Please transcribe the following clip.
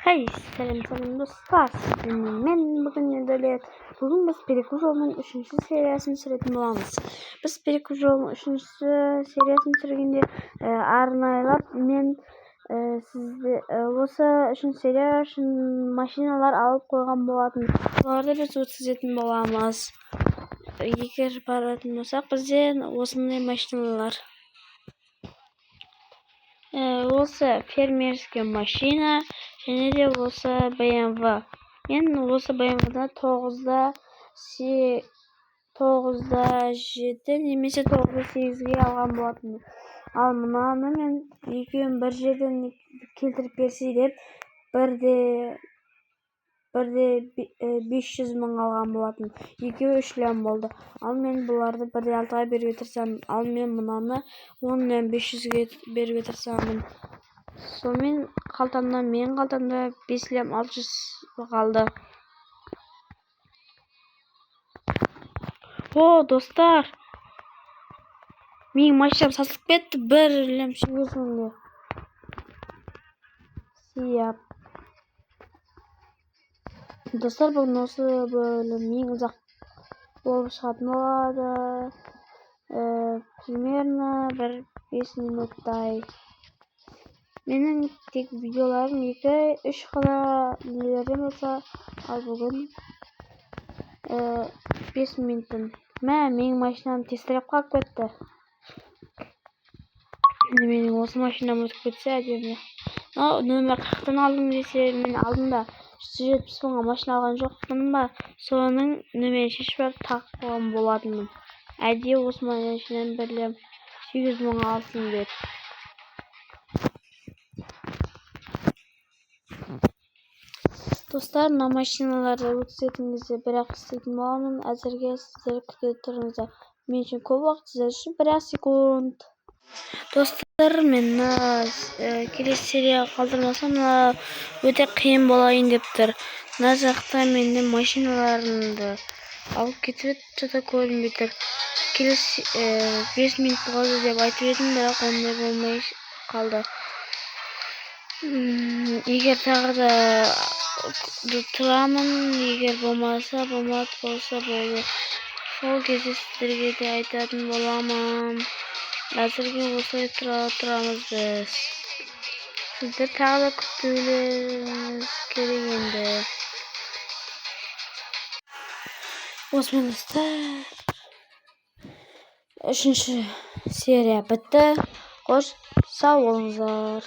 Hey, selam dostlar. Men bugün nedelet. Bugün biz Perikujo'nun 3. seriyasını sürdürüp bolamız. Biz Perikujo'nun 3. seriyasını sürgende arnaylap men sizde olsa 3. seriya üçün maşinalar alıp koygan bolatın. Bularda biz ötküzетін bolamız. Eger barатын bolsak bizden osындай maşinalar. Olsa fermerskiy mashina, және де болса BMW. Мен осы BMW-да 9'da 7 немесе 9'da 8'ге алған болатынмын. Ал мынаны мен екеуін бір жерден келтіріп берсе деп бірде 500 мың алған болатын. Екеуі 3 лям болды. Ал мен бұларды бірде 6-ға беруге тырысамын. Ал мен мынаны 10 лям 500-ге беруге тырысамын. Сонымен менің қалтамда 5 лям 600 қалды. О, достар! Менің машинам сатылып кетті 1 лям 800 мыңға. Сияп. Достар, бүгін осы бөлім ең ұзақ болып шығатын болады. Примерно 5 минуттай. Менің тек видеоларым 2-3 қана нелерден болса, ал бүгін 5 минуттан. Менің машинам тестіреп қалып кетті. Менің осы машинам өтіп кетсе әдемі. Нөмір 40-тан алдым десе, мен алдымда 170 мыңға машина алған жоқпын ба, соның нөмірін шешіп алып тағып қойған болатынмын. Әдейі осы машинаны 1 лям 800 мыңға алсын деп. Достар, мына машиналарды өткізетін кезде бірақ істейтін боламын. Әзірге сіздер күте тұрыңыздар. Мен үшін көп уақыт, сіздер үшін 1 секунд. Достар, мен келесі серия қалдырмасам, өте қиын болайын деп тұр. Мына жақта менің машиналарымды алып кетіп жата көрінбей тұр. Келесі 5 минут болды деп айтып едім, бірақ ондай болмай қалды. Егер тағы да тұрамын, егер болмаса болса болды. Сол кезде сіздерге де айтатын боламын. Әзірге осылай тұрамыз біз. Сіздер тағы да күтулеріңіз керек енді. Осымен достар, 3. серия бітті. Қош, сау болыңыздар.